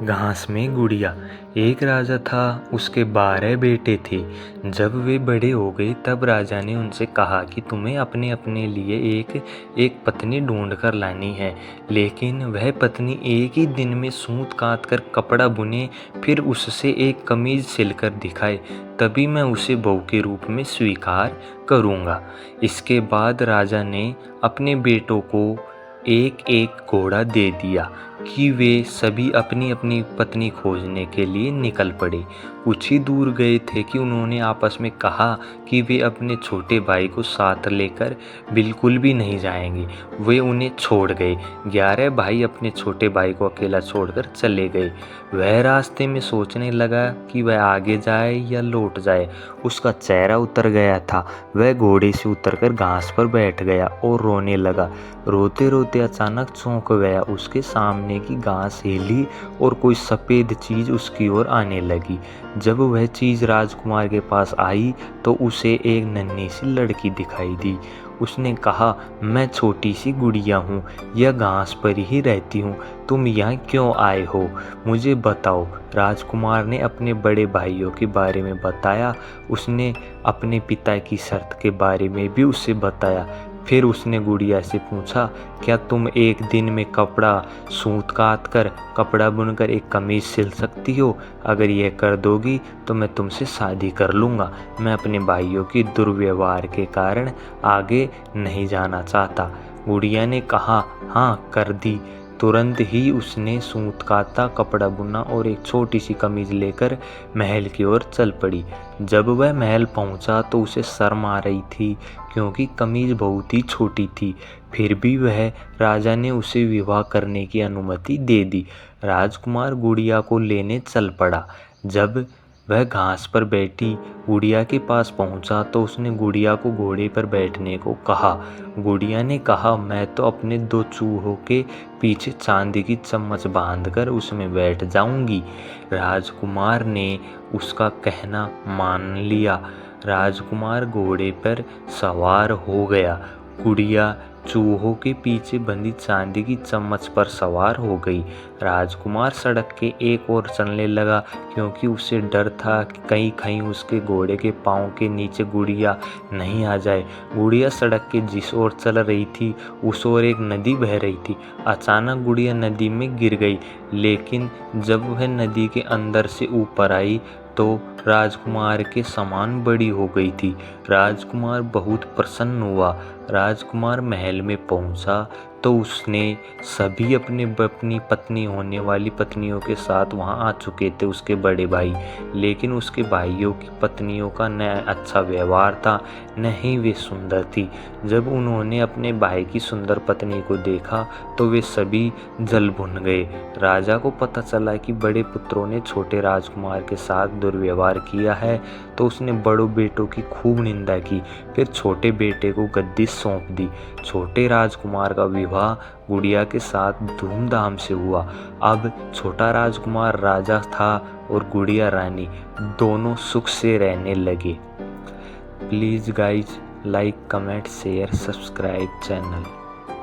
घास में गुड़िया। एक राजा था, उसके 12 बेटे थे। जब वे बड़े हो गए तब राजा ने उनसे कहा कि तुम्हें अपने अपने लिए एक पत्नी ढूंढ कर लानी है, लेकिन वह पत्नी एक ही दिन में सूत काट कर कपड़ा बुने, फिर उससे एक कमीज सिलकर दिखाए, तभी मैं उसे बहू के रूप में स्वीकार करूँगा। इसके बाद राजा ने अपने बेटों को एक एक घोड़ा दे दिया कि वे सभी अपनी अपनी पत्नी खोजने के लिए निकल पड़े। कुछ ही दूर गए थे कि उन्होंने आपस में कहा कि वे अपने छोटे भाई को साथ लेकर बिल्कुल भी नहीं जाएंगे। वे उन्हें छोड़ गए। 11 भाई अपने छोटे भाई को अकेला छोड़कर चले गए। वह रास्ते में सोचने लगा कि वह आगे जाए या लौट जाए। उसका चेहरा उतर गया था। वह घोड़े से उतरकर घास पर बैठ गया और रोने लगा। रोते रोते अचानक चौंक गया। उसके सामने की घास हिली और कोई सफ़ेद चीज़ उसकी ओर आने लगी। जब वह चीज़ राजकुमार के पास आई तो उसे एक नन्ही सी लड़की दिखाई दी। उसने कहा, मैं छोटी सी गुड़िया हूँ, यह घास पर ही रहती हूँ, तुम यहाँ क्यों आए हो, मुझे बताओ। राजकुमार ने अपने बड़े भाइयों के बारे में बताया। उसने अपने पिता की शर्त के बारे में भी उसे बताया। फिर उसने गुड़िया से पूछा, क्या तुम एक दिन में कपड़ा सूत काट कर कपड़ा बुनकर एक कमीज सिल सकती हो? अगर यह कर दोगी तो मैं तुमसे शादी कर लूँगा। मैं अपने भाइयों की दुर्व्यवहार के कारण आगे नहीं जाना चाहता। गुड़िया ने कहा, हाँ कर दी। तुरंत ही उसने सूत काता, कपड़ा बुना और एक छोटी सी कमीज लेकर महल की ओर चल पड़ी। जब वह महल पहुंचा तो उसे शर्म आ रही थी, क्योंकि कमीज बहुत ही छोटी थी। फिर भी वह राजा ने उसे विवाह करने की अनुमति दे दी। राजकुमार गुड़िया को लेने चल पड़ा। जब वह घास पर बैठी गुड़िया के पास पहुंचा तो उसने गुड़िया को घोड़े पर बैठने को कहा। गुड़िया ने कहा, मैं तो अपने 2 चूहों के पीछे चांदी की चम्मच बांधकर उसमें बैठ जाऊंगी। राजकुमार ने उसका कहना मान लिया। राजकुमार घोड़े पर सवार हो गया। गुड़िया चूहों के पीछे बंधी चांदी की चम्मच पर सवार हो गई। राजकुमार सड़क के एक ओर चलने लगा, क्योंकि उसे डर था कि कहीं कहीं उसके घोड़े के पाँव के नीचे गुड़िया नहीं आ जाए। गुड़िया सड़क के जिस ओर चल रही थी उस ओर एक नदी बह रही थी। अचानक गुड़िया नदी में गिर गई, लेकिन जब वह नदी के अंदर से ऊपर आई तो राजकुमार के समान बड़ी हो गई थी। राजकुमार बहुत प्रसन्न हुआ। राजकुमार महल में पहुंचा तो उसने सभी अपनी पत्नी होने वाली पत्नियों के साथ वहां आ चुके थे, उसके बड़े भाई। लेकिन उसके भाइयों की पत्नियों का न अच्छा व्यवहार था, न ही वे सुंदर थी। जब उन्होंने अपने भाई की सुंदर पत्नी को देखा तो वे सभी जल भुन गए। राजा को पता चला कि बड़े पुत्रों ने छोटे राजकुमार के साथ दुर्व्यवहार किया है, तो उसने बड़ों बेटों की खूब निंदा की। फिर छोटे बेटे को गद्दी सौंप दी। छोटे राजकुमार का विवाह गुड़िया के साथ धूमधाम से हुआ। अब छोटा राजकुमार राजा था और गुड़िया रानी, दोनों सुख से रहने लगे। Please guys, like, comment, share, subscribe channel.